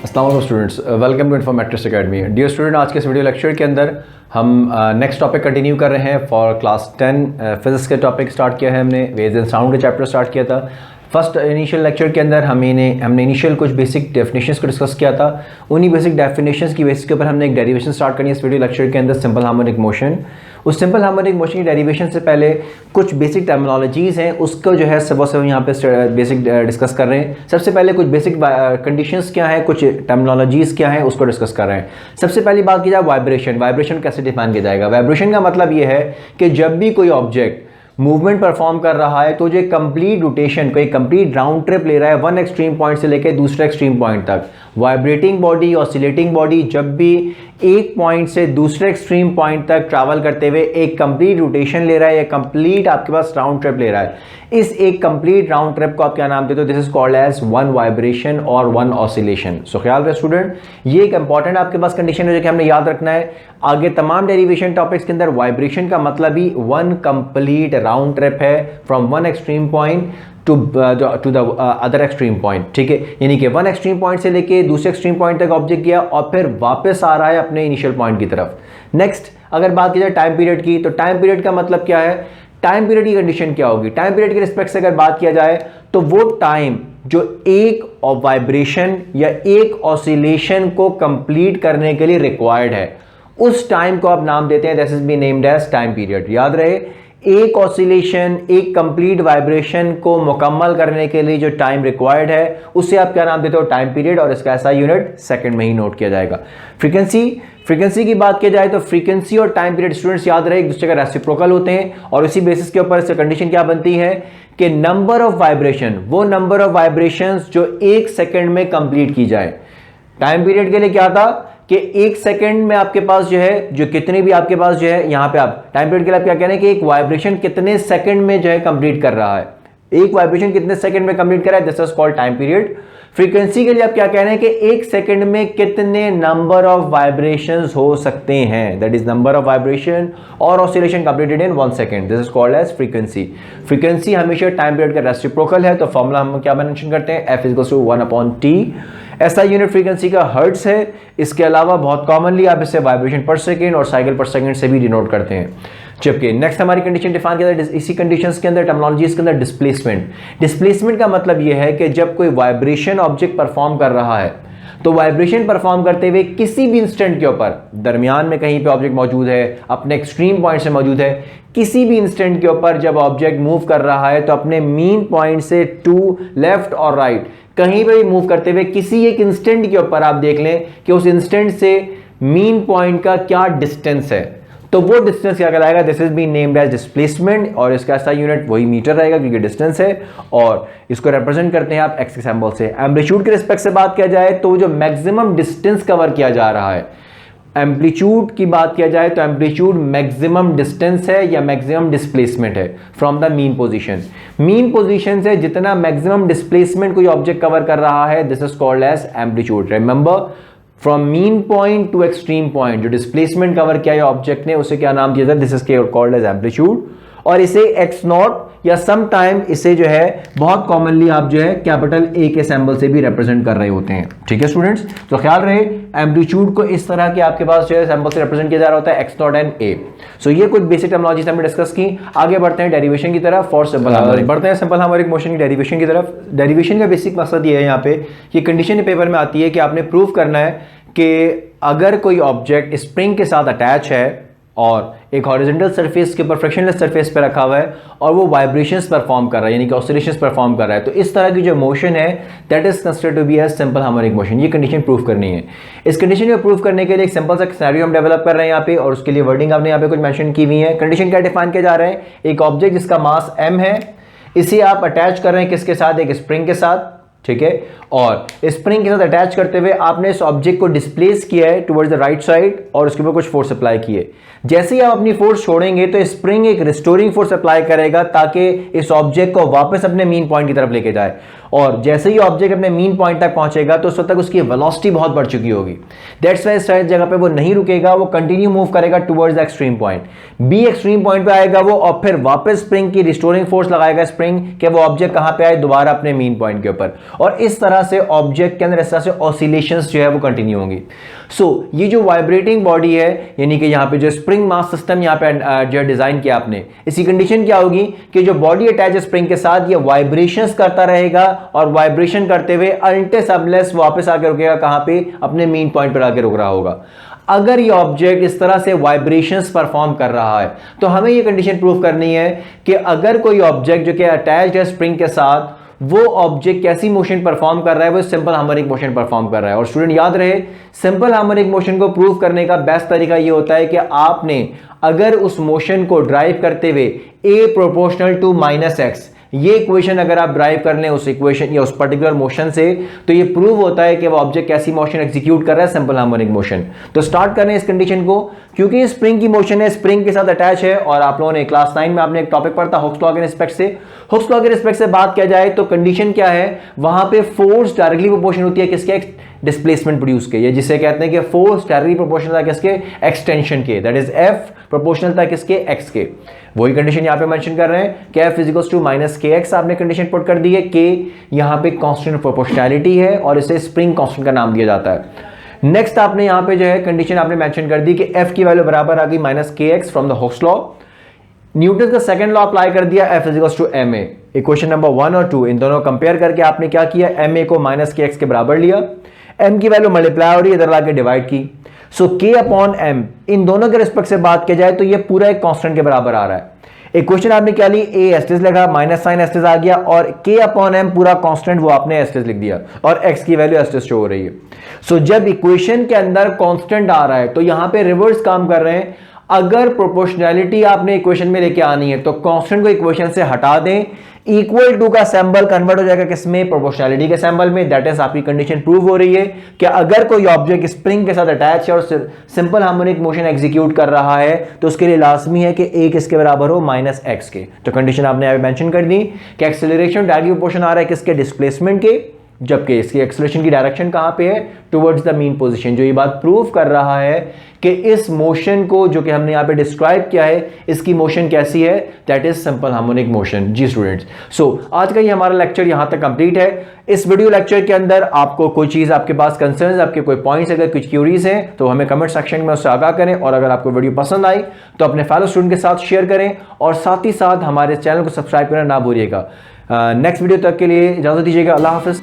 अस्सलाम वालेकुम students, welcome to Informatics Academy. Dear student, आज के इस वीडियो लेक्चर के अंदर हम नेक्स्ट टॉपिक कंटिन्यू कर रहे हैं फॉर क्लास 10 फिजिक्स के टॉपिक स्टार्ट किया है। हमने वेव्स एंड साउंड के चैप्टर स्टार्ट किया था। फर्स्ट इनिशियल लेक्चर के अंदर हमने इनिशियल कुछ बेसिक डेफिनेशंस को डिस्कस किया था। उन्हीं बेसिक डेफिनेशंस की बेसिस के ऊपर हमने एक डेरिवेशन स्टार्ट करनी है इस वीडियो लेक्चर के अंदर, सिंपल हार्मोनिक मोशन। उस सिंपल हार्मोनिक मोशन की डेरिवेशन से पहले कुछ बेसिक टर्मिनोलॉजीज़ हैं, उसको जो है सब यहाँ पे बेसिक डिस्कस कर रहे हैं। सबसे पहले कुछ बेसिक कंडीशंस क्या है, कुछ टर्मिनोलॉजीज़ क्या है, उसको डिस्कस कर रहे हैं। सबसे पहली बात की जाए वाइब्रेशन। वाइब्रेशन कैसे डिफाइन किया जाएगा? वाइब्रेशन का मतलब ये है कि जब भी कोई ऑब्जेक्ट मूवमेंट परफॉर्म कर रहा है तो जो कंप्लीट रोटेशन को एक कंप्लीट राउंड ट्रिप ले रहा है वन एक्सट्रीम पॉइंट से लेकर दूसरे एक्सट्रीम पॉइंट तक, वाइब्रेटिंग बॉडी, ऑसिलेटिंग बॉडी जब भी एक पॉइंट से दूसरे एक्सट्रीम पॉइंट तक ट्रैवल करते हुए एक कंप्लीट रोटेशन ले रहा है या कंप्लीट आपके पास राउंड ट्रिप ले रहा है, इस एक कंप्लीट राउंड ट्रिप को आप क्या नाम देते हो? This is called as one vibration और वन ऑसिलेशन। सो ख्याल रहे स्टूडेंट, ये एक इंपॉर्टेंट आपके पास कंडीशन है जो कि हमने याद रखना है। आगे तमाम डेरिवेशन टॉपिक्स के अंदर वाइब्रेशन का मतलब ही वन कंप्लीट राउंड ट्रिप है from one extreme point two the other extreme point. ठीक है, यानी कि वन एक्सट्रीम पॉइंट से लेके दूसरे एक्सट्रीम पॉइंट तक ऑब्जेक्ट गया और फिर वापस आ रहा है अपने इनिशियल पॉइंट की तरफ। नेक्स्ट अगर बात की जाए टाइम पीरियड की, तो टाइम पीरियड का मतलब क्या है? टाइम पीरियड की कंडीशन क्या होगी? टाइम पीरियड के रिस्पेक्ट से अगर बात किया जाए तो वो टाइम जो एक वाइब्रेशन या एक ऑसिलेशन को कंप्लीट करने के लिए रिक्वायर्ड है, उस टाइम को आप नाम देते हैं that is be named as time period. याद रहे, एक ऑसिलेशन, एक कंप्लीट वाइब्रेशन को मुकम्मल करने के लिए जो टाइम रिक्वायर्ड है उसे आप क्या नाम देते हो? Time period. और इसका ऐसा यूनिट सेकंड में ही नोट किया जाएगा। फ्रीक्वेंसी की बात की जाए तो फ्रीक्वेंसी और टाइम पीरियड स्टूडेंट्स याद रहे एक दूसरे का रेसिप्रोकल होते हैं और इसी बेसिस के ऊपर कंडीशन क्या बनती है कि नंबर ऑफ वाइब्रेशन, वो नंबर ऑफ वाइब्रेशंस जो एक सेकंड में कंप्लीट की जाए। टाइम पीरियड के लिए क्या था कि एक सेकंड में आपके पास जो है जो कितनी भी आपके पास जो है, यहां पे आप टाइम पीरियड के लिए आप क्या कह रहे हैं कि एक वाइब्रेशन कितने सेकंड में जो है कंप्लीट कर रहा है, एक वाइब्रेशन कितने सेकंड में कंप्लीट कर रहा है, this is called time period. Frequency के लिए आप क्या कह रहे हैं कि एक सेकंड में कितने नंबर ऑफ वाइब्रेशंस हो सकते हैं, that is number of vibration और oscillation completed in 1 second, this is called as frequency. Frequency हमेशा टाइम पीरियड का रेसिप्रोकल है, तो फॉर्मूला हम क्या मेंशन करते हैं? F = 1/T। ऐसा यूनिट फ्रीक्वेंसी का हर्ट्ज है। इसके अलावा बहुत कॉमनली आप इसे वाइब्रेशन पर सेकंड और साइकिल पर सेकंड से भी डिनोट करते हैं। जबकि नेक्स्ट हमारी कंडीशन डिफाइन किया जाए इसी कंडीशंस के अंदर, टर्मिनोलॉजीज के अंदर, डिस्प्लेसमेंट। डिस्प्लेसमेंट का मतलब यह है कि जब कोई वाइब्रेशन ऑब्जेक्ट परफॉर्म कर रहा है तो वाइब्रेशन परफॉर्म करते हुए किसी भी इंस्टेंट के ऊपर, दरमियान में कहीं पे ऑब्जेक्ट मौजूद है, अपने एक्सट्रीम पॉइंट से मौजूद है, किसी भी इंस्टेंट के ऊपर जब ऑब्जेक्ट मूव कर रहा है तो अपने मीन पॉइंट से टू लेफ्ट और राइट कहीं पे भी मूव करते हुए किसी एक इंस्टेंट के ऊपर आप देख लें कि उस इंस्टेंट से मीन पॉइंट का क्या डिस्टेंस है, तो वो डिस्टेंस क्या कहलाएगा? This is been named as displacement. और इसका ऐसा यूनिट वही मीटर रहेगा क्योंकि डिस्टेंस है और इसको रिप्रेजेंट करते हैं आप एक्स के सिंबल से। एम्पलीट्यूड के रिस्पेक्ट से बात किया जाए तो जो मैक्सिमम डिस्टेंस कवर किया जा रहा है, एम्पलीट्यूड की बात किया जाए तो एम्पलीट्यूड मैक्सिमम डिस्टेंस है या मैक्सिमम डिस्प्लेसमेंट है from the mean position. Mean position से जितना मैक्सिमम डिस्प्लेसमेंट कोई ऑब्जेक्ट कवर कर रहा है, this is called as amplitude. Remember, from mean point to extreme point जो डिस्प्लेसमेंट कवर किया है ऑब्जेक्ट ने, उसे क्या नाम दिया जाता है? This is called as amplitude. और इसे एक्स नॉट या सम टाइम इसे जो है बहुत कॉमनली आप जो है कैपिटल ए के सिंबल से भी रिप्रेजेंट कर रहे होते हैं। ठीक है स्टूडेंट्स, तो ख्याल रहे एम्पलीट्यूड को इस तरह के आपके पास जो है सिंबल से रिप्रेजेंट किया जा रहा होता है, एक्स नॉट एंड ए। सो ये कुछ बेसिक टर्मिनोलॉजीज हमने डिस्कस की। आगे बढ़ते हैं डेरिवेशन की तरफ फॉर सिंपल हार्मोनिक। बढ़ते हैं सिंपल हार्मोनिक मोशन की डेरिवेशन की तरफ। डेरिवेशन का बेसिक मकसद ये है, यहाँ पे ये कंडीशन पेपर में आती है कि आपने प्रूव करना है कि अगर कोई ऑब्जेक्ट स्प्रिंग के साथ अटैच है और एक हॉरिजॉन्टल सरफेस के ऊपर फ्रिक्शनलेस सरफेस पे रखा हुआ है और वो वाइब्रेशंस परफॉर्म कर रहा है, यानी कि ऑसिलेशंस परफॉर्म कर रहा है, तो इस तरह की जो मोशन है that is considered to be as simple harmonic motion. ये कंडीशन प्रूव करनी है। इस कंडीशन को प्रूव करने के लिए एक सिंपल सा सिनेरियो हम डेवलप कर रहे हैं यहाँ पे, और उसके लिए वर्डिंग आपने यहाँ पे कुछ मेंशन की हुई है। कंडीशन क्या डिफाइन किया जा रहा है? एक ऑब्जेक्ट जिसका मास m है, इसे आप अटैच कर रहे हैं किसके साथ? एक स्प्रिंग के साथ। ठीक है, और स्प्रिंग के साथ अटैच करते हुए आपने इस ऑब्जेक्ट को डिस्प्लेस किया है टुवर्ड्स द राइट साइड और उसके ऊपर कुछ फोर्स अप्लाई किए। जैसे ही आप अपनी फोर्स छोड़ेंगे तो स्प्रिंग एक रिस्टोरिंग फोर्स अप्लाई करेगा ताकि इस ऑब्जेक्ट को वापस अपने मीन पॉइंट की तरफ लेके जाए। और जैसे ही ऑब्जेक्ट अपने मीन पॉइंट तक पहुंचेगा तो उस वक्त तक उसकी वेलोसिटी बहुत बढ़ चुकी होगी। दैट्स वाई इस जगह पे वो नहीं रुकेगा, वो कंटिन्यू मूव करेगा towards the extreme point. B extreme point पे आएगा वो और फिर वापस स्प्रिंग की रिस्टोरिंग फोर्स लगाएगा स्प्रिंग के वो ऑब्जेक्ट कहां पे आए, दोबारा अपने मीन पॉइंट के ऊपर। और इस तरह से ऑब्जेक्ट के अंदर इस तरह से ऑसिलेशंस जो है वो कंटिन्यू होंगी। सो ये जो वाइब्रेटिंग बॉडी है, यानी कि यहां पे जो स्प्रिंग मास सिस्टम यहां पे जो डिजाइन किया आपने, इसी कंडीशन क्या होगी कि जो बॉडी अटैच है स्प्रिंग के साथ, ये वाइब्रेशंस करता रहेगा और वाइब्रेशन करते हुए अनटिल अनलेस वापस आकर रुकेगा कहां पे, अपने मीन पॉइंट पर आकर रुक रहा होगा। अगर ये ऑब्जेक्ट इस तरह से वाइब्रेशंस परफॉर्म कर रहा है तो हमें ये कंडीशन प्रूव करनी है कि अगर कोई ऑब्जेक्ट जो कि अटैच्ड है स्प्रिंग के साथ, वो ऑब्जेक्ट कैसी मोशन परफॉर्म कर रहा है, वो सिंपल हार्मोनिक मोशन परफॉर्म कर रहा है। और स्टूडेंट याद रहे, सिंपल हार्मोनिक मोशन को प्रूव करने का बेस्ट तरीका ये होता है कि आपने अगर उस मोशन को ड्राइव करते हुए a प्रोपोर्शनल टू -x, ये इक्वेशन अगर आप ड्राइव कर लें उस इक्वेशन या उस पर्टिकुलर मोशन से, तो ये प्रूव होता है कि वो ऑब्जेक्ट कैसी मोशन एग्जीक्यूट कर रहा है, सिंपल हार्मोनिक मोशन। तो स्टार्ट करें इस कंडीशन को, क्योंकि स्प्रिंग की मोशन है, स्प्रिंग के साथ अटैच है। और आप लोगों ने क्लास 9 में आपने एक टॉपिक पढ़ा था हुक्स लॉ के रिस्पेक्ट से। हुक्स लॉ के रिस्पेक्ट से बात किया जाए तो कंडीशन क्या है, वहां पे फोर्स डायरेक्टली प्रोपोर्शनल होती है किसके, डिस्प्लेसमेंट प्रोड्यूस के, ये जिसे कहते हैं कि फोर्स डायरेक्टली प्रोपोर्शनल था किसके, एक्सटेंशन के, दैट इज F प्रोपोर्शनल था किसके, x के। वही कंडीशन यहां पे मेंशन कर रहे हैं कि F इक्वल्स टू -kx आपने कंडीशन पुट कर दी है। k यहां पे कांस्टेंट ऑफ प्रोपोर्शनैलिटी है और इसे स्प्रिंग कांस्टेंट का नाम दिया जाता है। नेक्स्ट आपने यहां पे जो है कंडीशन आपने मेंशन कर दी कि F की वैल्यू बराबर आ गई -kx from the Hooke's law. Newton का सेकंड लॉ अप्लाई कर दिया, F equals to ma। Equation number 1 और 2 इन दोनों कंपेयर करके आपने क्या किया, ma को -kx के बराबर लिया, m की वैल्यू मल्टीप्लाई हो रही है, इधर लाके डिवाइड की। सो k अपॉन m, इन दोनों के रिस्पेक्ट से बात की जाए तो ये पूरा एक कांस्टेंट के बराबर आ रहा है। इक्वेशन आपने क्या ली, a एस्टिस लगा, माइनस साइन एस्टिस आ गया, और k अपॉन m पूरा कांस्टेंट वो आपने एस्टिस लिख दिया, और x की वैल्यू एस्टिस शो हो रही है। सो जब इक्वेशन के अंदर कांस्टेंट आ रहा है तो यहां पे रिवर्स काम कर रहे हैं। अगर प्रोपोर्शनैलिटी आपने इक्वेशन में लेके आनी है तो कांस्टेंट को इक्वेशन से हटा दें, इक्वल टू का सिंबल कन्वर्ट हो जाएगा किसमें, प्रोपोर्शनैलिटी के सिंबल में। दैट इज आपकी कंडीशन प्रूव हो रही है कि अगर कोई ऑब्जेक्ट स्प्रिंग के साथ अटैच है और सिंपल हार्मोनिक मोशन एग्जीक्यूट कर रहा है तो उसके लिए लाजमी है कि a किसके बराबर हो, -x के। तो कंडीशन आपने यहां पे मेंशन कर दी कि एक्सेलरेशन डायरेक्टली प्रोपोर्शनल आ रहा है किसके, डिस्प्लेसमेंट के, जबकि इसकी एक्सेलरेशन की डायरेक्शन कहां पे है, टुवर्ड्स द मीन पोजीशन। जो ये बात प्रूव कर रहा है कि इस मोशन को जो कि हमने यहां पे डिस्क्राइब किया है, इसकी मोशन कैसी है, that is simple harmonic motion. जी स्टूडेंट्स, सो आज का ये हमारा लेक्चर यहां तक कंप्लीट है। इस वीडियो लेक्चर के अंदर आपको कोई चीज, आपके पास कंसर्न्स, आपके कोई पॉइंट्स, अगर कुछ क्यूरीज हैं तो हमें कमेंट सेक्शन में उससे आगाह करें, और अगर आपको वीडियो पसंद आई तो अपने फेलो स्टूडेंट के साथ शेयर करें, और साथ ही साथ हमारे चैनल को सब्सक्राइब करना ना भूलिएगा। नेक्स्ट वीडियो तक के लिए इजाजत दीजिएगा। अल्लाह हाफिज।